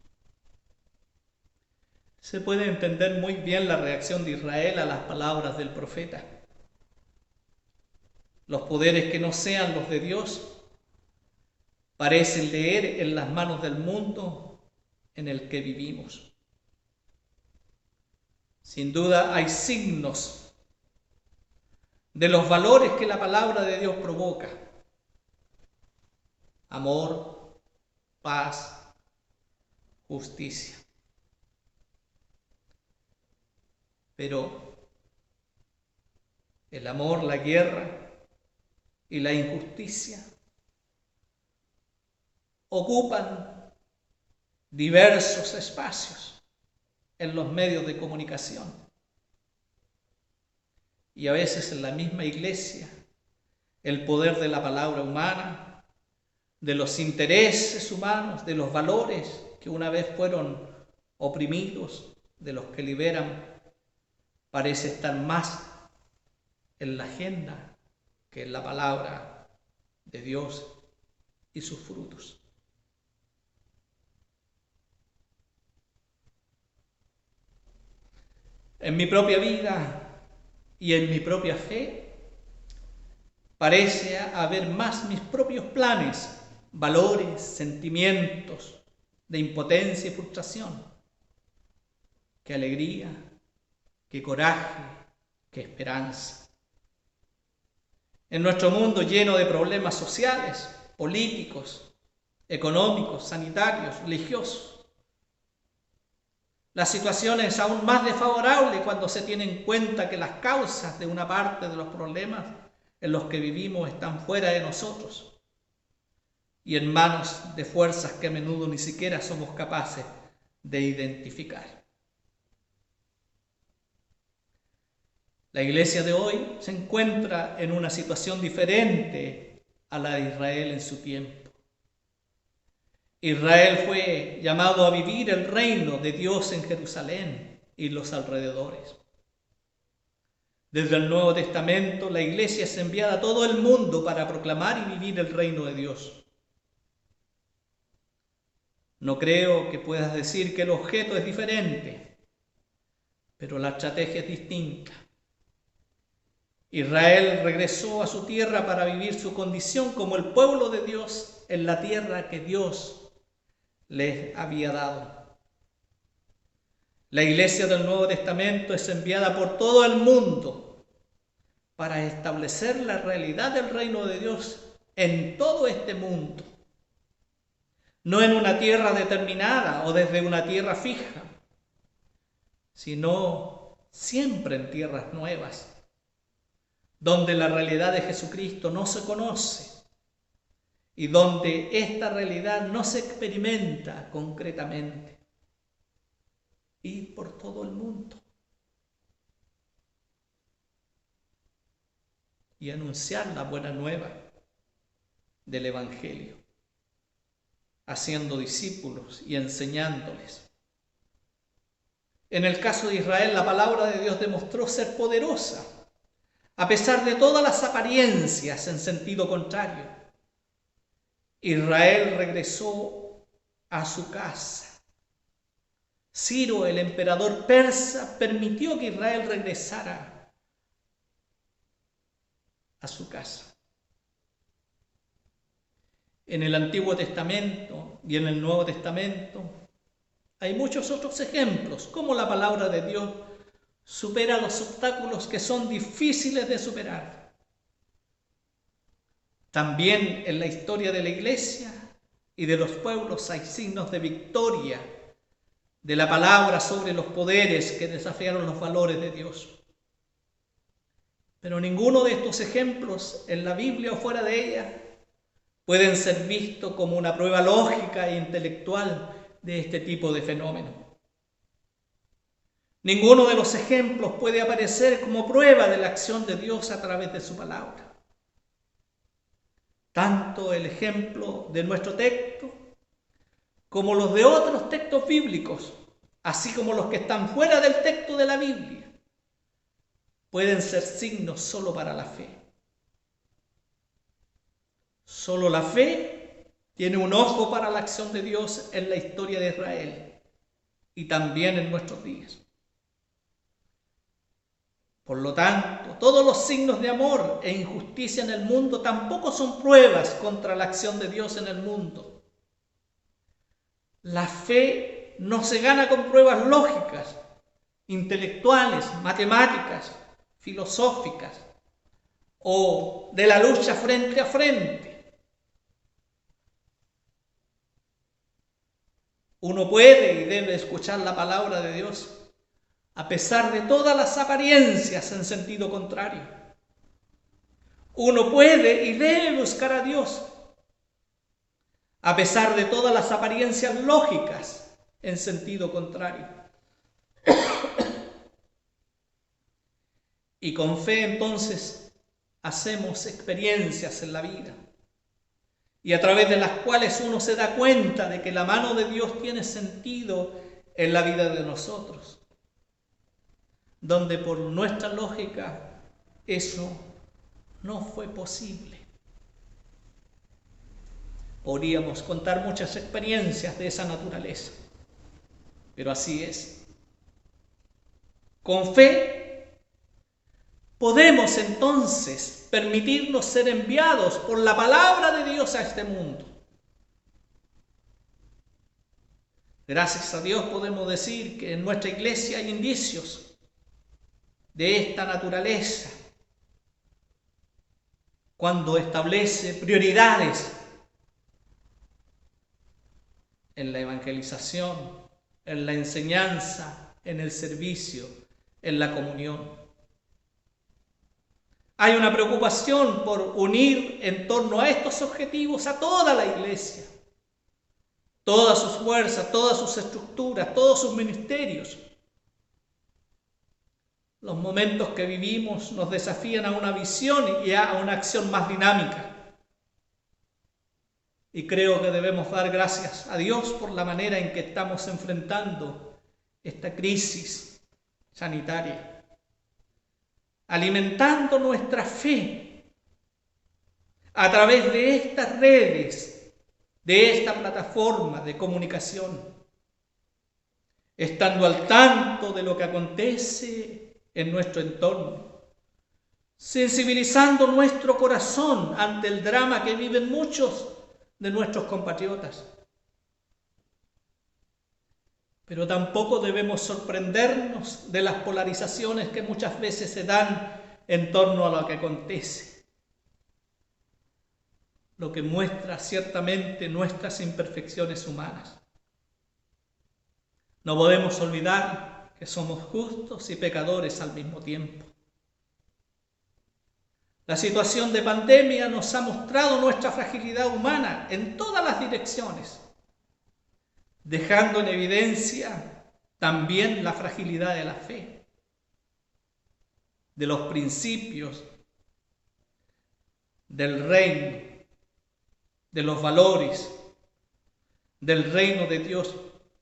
Se puede entender muy bien la reacción de Israel a las palabras del profeta. Los poderes que no sean los de Dios parecen leer en las manos del mundo en el que vivimos. Sin duda hay signos de los valores que la palabra de Dios provoca: amor, paz, justicia. Pero el amor, la guerra y la injusticia ocupan diversos espacios en los medios de comunicación. Y a veces en la misma iglesia, el poder de la palabra humana, de los intereses humanos, de los valores que una vez fueron oprimidos, de los que liberan, parece estar más en la agenda que en la palabra de Dios y sus frutos. En mi propia vida y en mi propia fe, parece haber más mis propios planes, valores, sentimientos de impotencia y frustración, que alegría, que coraje, que esperanza. En nuestro mundo lleno de problemas sociales, políticos, económicos, sanitarios, religiosos, la situación es aún más desfavorable cuando se tiene en cuenta que las causas de una parte de los problemas en los que vivimos están fuera de nosotros y en manos de fuerzas que a menudo ni siquiera somos capaces de identificar. La iglesia de hoy se encuentra en una situación diferente a la de Israel en su tiempo. Israel fue llamado a vivir el reino de Dios en Jerusalén y los alrededores. Desde el Nuevo Testamento, la iglesia es enviada a todo el mundo para proclamar y vivir el reino de Dios. No creo que puedas decir que el objeto es diferente, pero la estrategia es distinta. Israel regresó a su tierra para vivir su condición como el pueblo de Dios en la tierra que Dios les había dado. La iglesia del Nuevo Testamento es enviada por todo el mundo para establecer la realidad del reino de Dios en todo este mundo. No en una tierra determinada o desde una tierra fija, sino siempre en tierras nuevas, donde la realidad de Jesucristo no se conoce y donde esta realidad no se experimenta concretamente. Ir por todo el mundo y anunciar la buena nueva del Evangelio, haciendo discípulos y enseñándoles. En el caso de Israel, la palabra de Dios demostró ser poderosa, a pesar de todas las apariencias en sentido contrario. Israel regresó a su casa. Ciro, el emperador persa, permitió que Israel regresara a su casa. En el Antiguo Testamento y en el Nuevo Testamento hay muchos otros ejemplos, cómo la palabra de Dios supera los obstáculos que son difíciles de superar. También en la historia de la Iglesia y de los pueblos hay signos de victoria de la palabra sobre los poderes que desafiaron los valores de Dios. Pero ninguno de estos ejemplos en la Biblia o fuera de ella pueden ser vistos como una prueba lógica e intelectual de este tipo de fenómeno. Ninguno de los ejemplos puede aparecer como prueba de la acción de Dios a través de su palabra. Tanto el ejemplo de nuestro texto como los de otros textos bíblicos, así como los que están fuera del texto de la Biblia, pueden ser signos solo para la fe. Solo la fe tiene un ojo para la acción de Dios en la historia de Israel y también en nuestros días. Por lo tanto, todos los signos de amor e injusticia en el mundo tampoco son pruebas contra la acción de Dios en el mundo. La fe no se gana con pruebas lógicas, intelectuales, matemáticas, filosóficas o de la lucha frente a frente. Uno puede y debe escuchar la palabra de Dios a pesar de todas las apariencias en sentido contrario. Uno puede y debe buscar a Dios a pesar de todas las apariencias lógicas en sentido contrario. Y con fe entonces hacemos experiencias en la vida y a través de las cuales uno se da cuenta de que la mano de Dios tiene sentido en la vida de nosotros, donde por nuestra lógica eso no fue posible. Podríamos contar muchas experiencias de esa naturaleza, pero así es. Con fe podemos entonces permitirnos ser enviados por la palabra de Dios a este mundo. Gracias a Dios podemos decir que en nuestra iglesia hay indicios de esta naturaleza cuando establece prioridades en la evangelización, en la enseñanza, en el servicio, en la comunión. Hay una preocupación por unir en torno a estos objetivos a toda la iglesia, todas sus fuerzas, todas sus estructuras, todos sus ministerios. Los momentos que vivimos nos desafían a una visión y a una acción más dinámica. Y creo que debemos dar gracias a Dios por la manera en que estamos enfrentando esta crisis sanitaria, alimentando nuestra fe a través de estas redes, de esta plataforma de comunicación, estando al tanto de lo que acontece en nuestro entorno, sensibilizando nuestro corazón ante el drama que viven muchos de nuestros compatriotas. pero tampoco debemos sorprendernos de las polarizaciones que muchas veces se dan en torno a lo que acontece, lo que muestra ciertamente nuestras imperfecciones humanas. No podemos olvidar que somos justos y pecadores al mismo tiempo. La situación de pandemia nos ha mostrado nuestra fragilidad humana en todas las direcciones, dejando en evidencia también la fragilidad de la fe, de los principios, del reino, de los valores, del reino de Dios,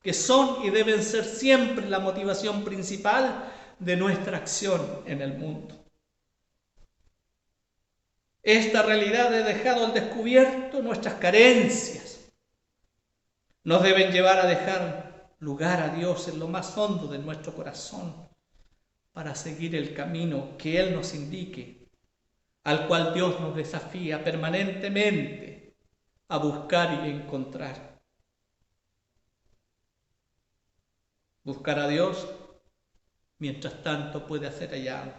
que son y deben ser siempre la motivación principal de nuestra acción en el mundo. Esta realidad ha dejado al descubierto nuestras carencias. Nos deben llevar a dejar lugar a Dios en lo más hondo de nuestro corazón para seguir el camino que Él nos indique, al cual Dios nos desafía permanentemente a buscar y encontrar. Buscar a Dios, mientras tanto puede ser hallado.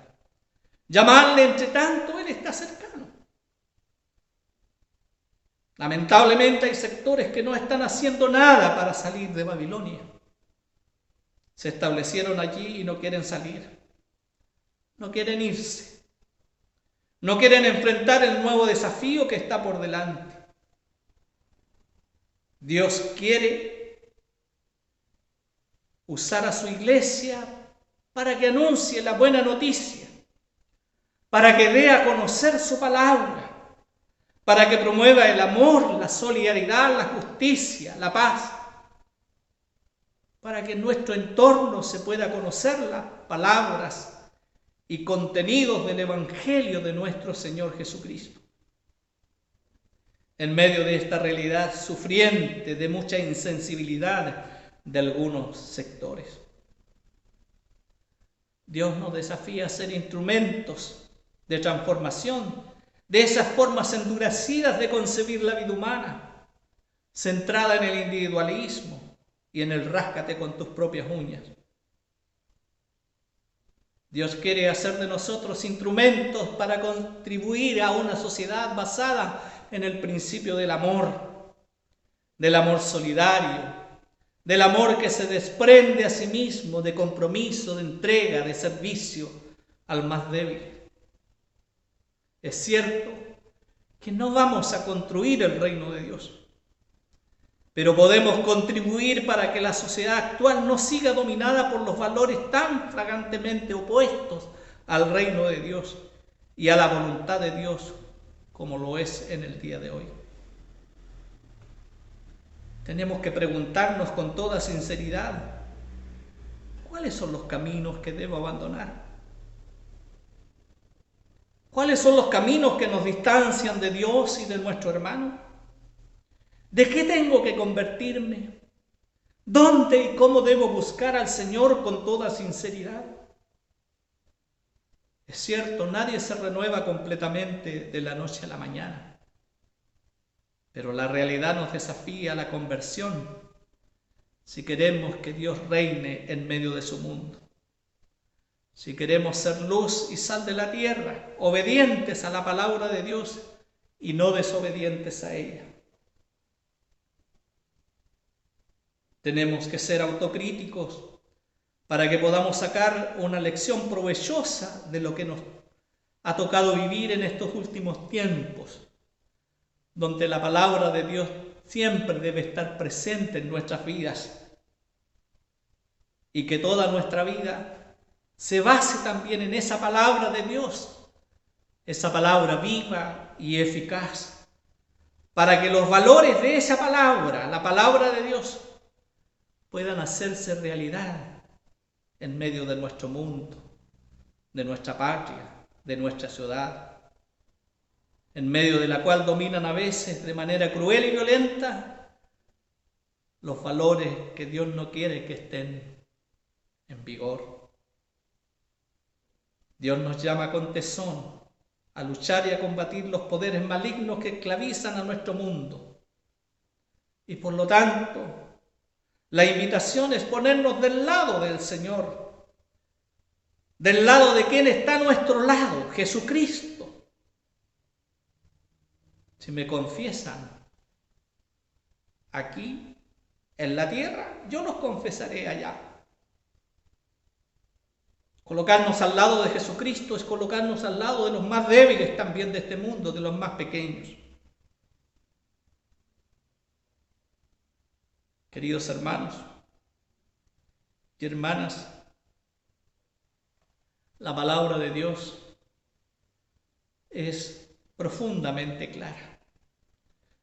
Llamarle, entre tanto, Él está cercano. Lamentablemente hay sectores que no están haciendo nada para salir de Babilonia. Se establecieron allí y no quieren salir. No quieren irse. No quieren enfrentar el nuevo desafío que está por delante. Dios quiere usar a su iglesia para que anuncie la buena noticia, para que dé a conocer su palabra, para que promueva el amor, la solidaridad, la justicia, la paz, para que en nuestro entorno se pueda conocer las palabras y contenidos del Evangelio de nuestro Señor Jesucristo. En medio de esta realidad sufriente de mucha insensibilidad de algunos sectores, Dios nos desafía a ser instrumentos de transformación de esas formas endurecidas de concebir la vida humana, centrada en el individualismo y en el ráscate con tus propias uñas. Dios quiere hacer de nosotros instrumentos para contribuir a una sociedad basada en el principio del amor solidario, del amor que se desprende a sí mismo, de compromiso, de entrega, de servicio al más débil. Es cierto que no vamos a construir el reino de Dios, pero podemos contribuir para que la sociedad actual no siga dominada por los valores tan flagrantemente opuestos al reino de Dios y a la voluntad de Dios como lo es en el día de hoy. Tenemos que preguntarnos con toda sinceridad, ¿cuáles son los caminos que debo abandonar? ¿Cuáles son los caminos que nos distancian de Dios y de nuestro hermano? ¿De qué tengo que convertirme? ¿Dónde y cómo debo buscar al Señor con toda sinceridad? Es cierto, nadie se renueva completamente de la noche a la mañana, pero la realidad nos desafía a la conversión si queremos que Dios reine en medio de su mundo. Si queremos ser luz y sal de la tierra, obedientes a la palabra de Dios y no desobedientes a ella. Tenemos que ser autocríticos para que podamos sacar una lección provechosa de lo que nos ha tocado vivir en estos últimos tiempos, donde la palabra de Dios siempre debe estar presente en nuestras vidas y que toda nuestra vida se base también en esa palabra de Dios, esa palabra viva y eficaz, para que los valores de esa palabra, la palabra de Dios, puedan hacerse realidad en medio de nuestro mundo, de nuestra patria, de nuestra ciudad, en medio de la cual dominan a veces de manera cruel y violenta los valores que Dios no quiere que estén en vigor. Dios nos llama con tesón a luchar y a combatir los poderes malignos que esclavizan a nuestro mundo. Y por lo tanto, La invitación es ponernos del lado del Señor, del lado de quien está a nuestro lado, Jesucristo. Si me confiesan aquí en la tierra, yo los confesaré allá. Colocarnos al lado de Jesucristo es colocarnos al lado de los más débiles también de este mundo, de los más pequeños. Queridos hermanos y hermanas, la palabra de Dios es profundamente clara.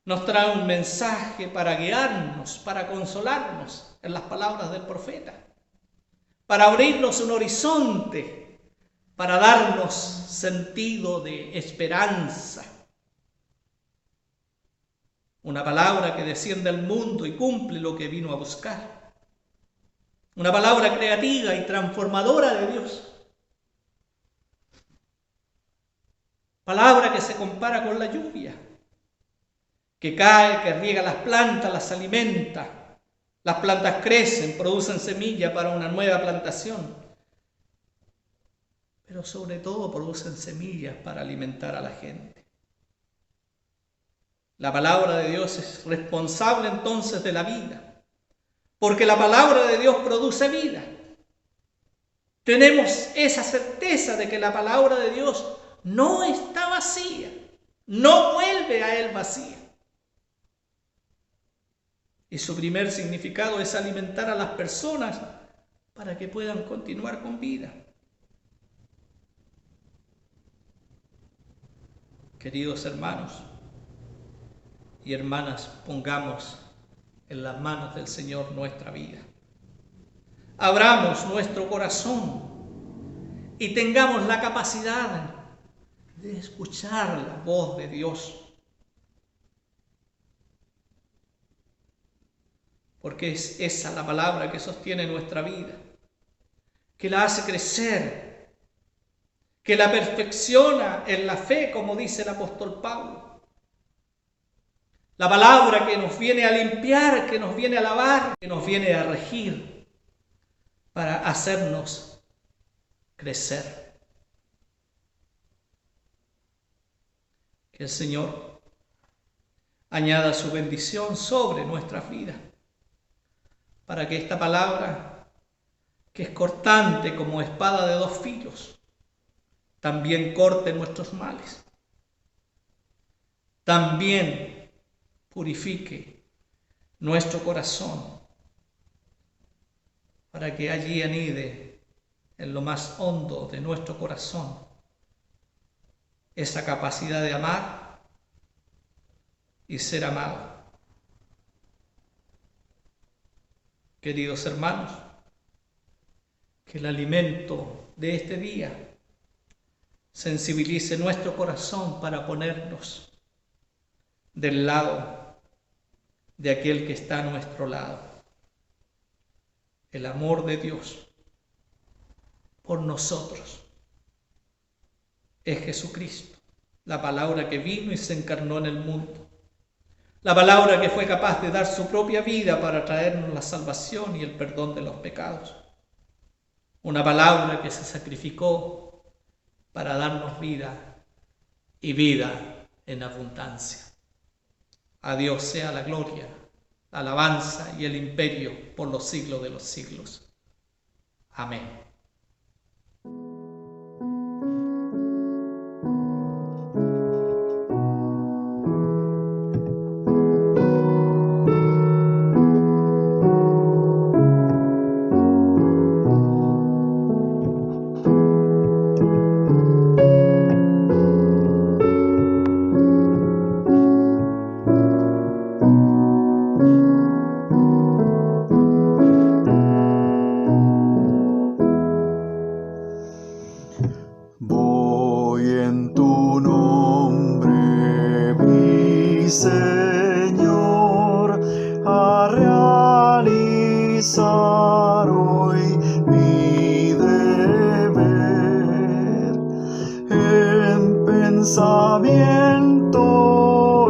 Nos trae un mensaje para guiarnos, para consolarnos en las palabras del profeta, para abrirnos un horizonte, para darnos sentido de esperanza. Una palabra que desciende al mundo y cumple lo que vino a buscar. Una palabra creativa y transformadora de Dios. Palabra que se compara con la lluvia, que cae, que riega las plantas, las alimenta. Las plantas crecen, producen semilla para una nueva plantación, pero sobre todo producen semillas para alimentar a la gente. La palabra de Dios es responsable entonces de la vida, porque la palabra de Dios produce vida. Tenemos esa certeza de que la palabra de Dios no está vacía, no vuelve a Él vacía. Y su primer significado es alimentar a las personas para que puedan continuar con vida. Queridos hermanos y hermanas, pongamos en las manos del Señor nuestra vida. Abramos nuestro corazón y tengamos la capacidad de escuchar la voz de Dios. Porque es esa la palabra que sostiene nuestra vida, que la hace crecer, que la perfecciona en la fe, como dice el apóstol Pablo. La palabra que nos viene a limpiar, que nos viene a lavar, que nos viene a regir para hacernos crecer. Que el Señor añada su bendición sobre nuestras vidas, para que esta palabra, que es cortante como espada de dos filos, también corte nuestros males, también purifique nuestro corazón, para que allí anide en lo más hondo de nuestro corazón esa capacidad de amar y ser amado. Queridos hermanos, que el alimento de este día sensibilice nuestro corazón para ponernos del lado de aquel que está a nuestro lado. El amor de Dios por nosotros es Jesucristo, la palabra que vino y se encarnó en el mundo, la palabra que fue capaz de dar su propia vida para traernos la salvación y el perdón de los pecados, una palabra que se sacrificó para darnos vida y vida en abundancia. A Dios sea la gloria, la alabanza y el imperio por los siglos de los siglos. Amén. Señor, a realizar hoy mi deber en pensamiento,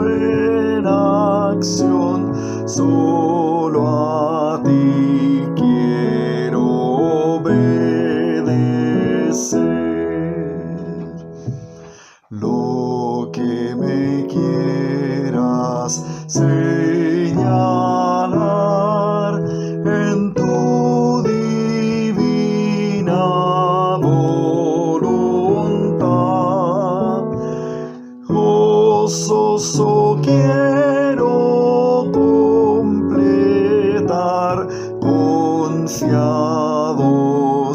en acción, solo a ti.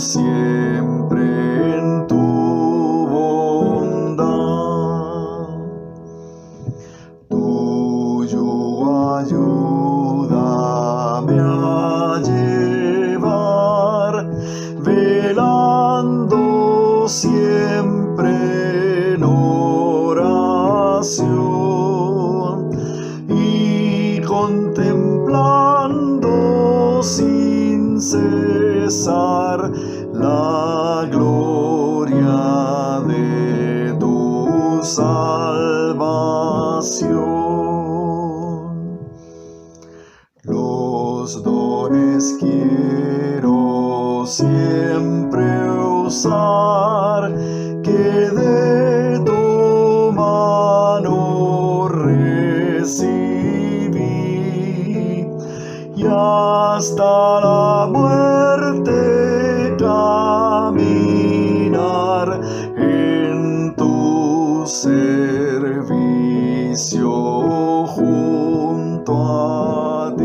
siempre en tu bondad. Tu yugo ayúdame a llevar, velando siempre en oración y contemplando sin cesar la gloria de tu salvación. Los dones quiero siempre usar que de tu mano recibí, y hasta la muerte caminar en tu servicio junto a ti.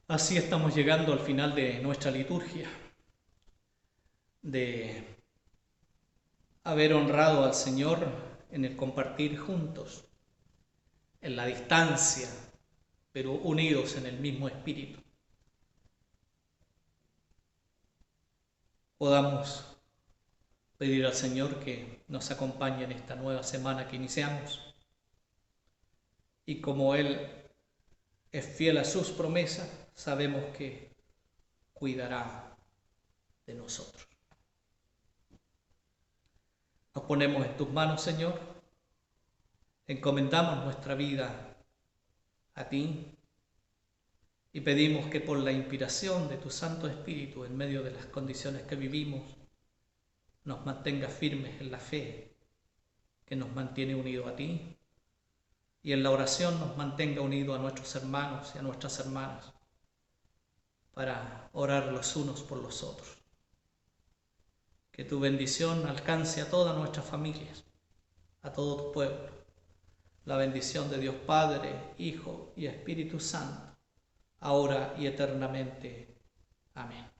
Así estamos llegando al final de nuestra liturgia, de haber honrado al Señor en el compartir juntos, en la distancia, pero unidos en el mismo espíritu. Podamos pedir al Señor que nos acompañe en esta nueva semana que iniciamos, y como Él es fiel a sus promesas, sabemos que cuidará de nosotros. Nos ponemos en tus manos, Señor, encomendamos nuestra vida a ti y pedimos que por la inspiración de tu Santo Espíritu en medio de las condiciones que vivimos, nos mantenga firmes en la fe que nos mantiene unidos a ti, y en la oración nos mantenga unidos a nuestros hermanos y a nuestras hermanas para orar los unos por los otros. Que tu bendición alcance a todas nuestras familias, a todo tu pueblo. La bendición de Dios Padre, Hijo y Espíritu Santo, ahora y eternamente. Amén.